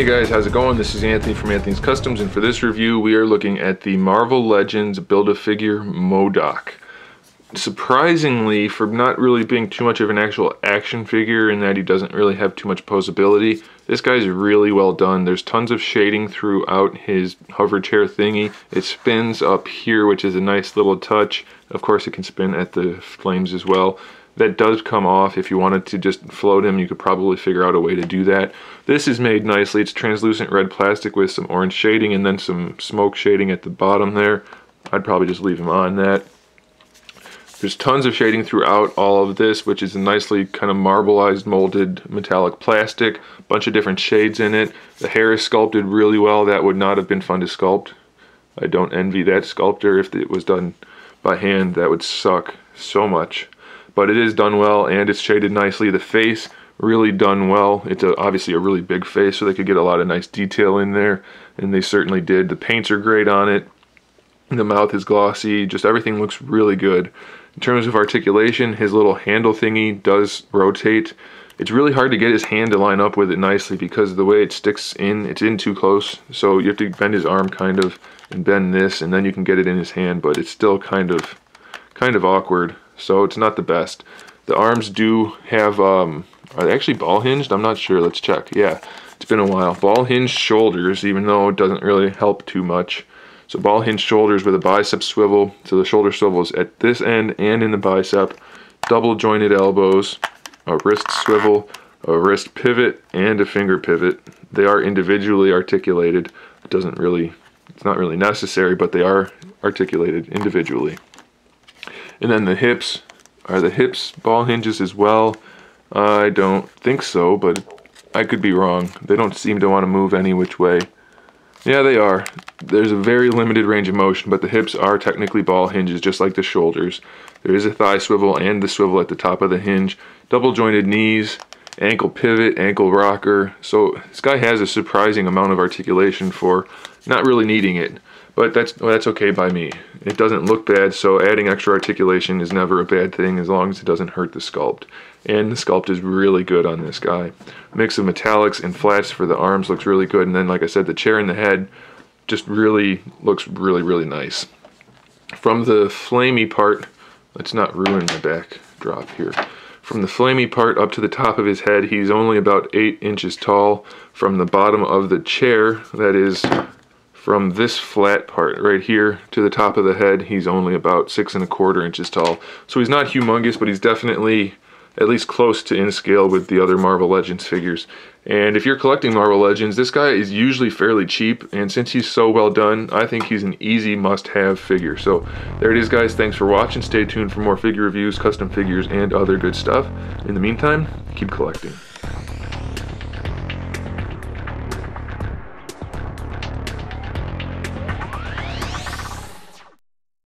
Hey guys, how's it going? This is Anthony from Anthony's Customs, and for this review we are looking at the Marvel Legends Build-A-Figure MODOK. Surprisingly, for not really being too much of an actual action figure in that he doesn't really have too much posability, this guy's really well done. There's tons of shading throughout his hover chair thingy. It spins up here, which is a nice little touch. Of course it can spin at the flames as well. That does come off. If you wanted to just float him, you could probably figure out a way to do that. This is made nicely. It's translucent red plastic with some orange shading and then some smoke shading at the bottom there. I'd probably just leave him on that. There's tons of shading throughout all of this, which is a nicely kind of marbleized molded metallic plastic. Bunch of different shades in it. The hair is sculpted really well. That would not have been fun to sculpt. I don't envy that sculptor. If it was done by hand, that would suck so much. But it is done well and it's shaded nicely. The face, really done well. It's obviously a really big face, so they could get a lot of nice detail in there, and they certainly did. The paints are great on it. The mouth is glossy. Just everything looks really good. In terms of articulation, his little handle thingy does rotate. It's really hard to get his hand to line up with it nicely because of the way it sticks in. It's in too close, so you have to bend his arm kind of and bend this, and then you can get it in his hand, but it's still kind of awkward. So it's not the best. The arms do have, are they actually ball hinged? I'm not sure, let's check. Yeah, it's been a while. Ball hinged shoulders, even though it doesn't really help too much. So ball hinged shoulders with a bicep swivel. So the shoulder swivels at this end and in the bicep. Double jointed elbows, a wrist swivel, a wrist pivot, and a finger pivot. They are individually articulated. It's not really necessary, but they are articulated individually. And then the hips, are the hips ball hinges as well? I don't think so, but I could be wrong. They don't seem to want to move any which way. Yeah, they are. There's a very limited range of motion, but the hips are technically ball hinges, just like the shoulders. There is a thigh swivel and the swivel at the top of the hinge. Double jointed knees, ankle pivot, ankle rocker. So this guy has a surprising amount of articulation for not really needing it. But that's okay by me. It doesn't look bad, so adding extra articulation is never a bad thing as long as it doesn't hurt the sculpt. And the sculpt is really good on this guy. Mix of metallics and flats for the arms looks really good, and then like I said, the chair and the head just really looks really nice. From the flamey part, let's not ruin the backdrop here. From the flamey part up to the top of his head, he's only about 8 inches tall. From the bottom of the chair, that is from this flat part right here to the top of the head, he's only about 6 1/4 inches tall. So he's not humongous, but he's definitely at least close to in scale with the other Marvel Legends figures. And if you're collecting Marvel Legends, this guy is usually fairly cheap, and since he's so well done, I think he's an easy must-have figure. So there it is, guys. Thanks for watching. Stay tuned for more figure reviews, custom figures, and other good stuff. In the meantime, keep collecting.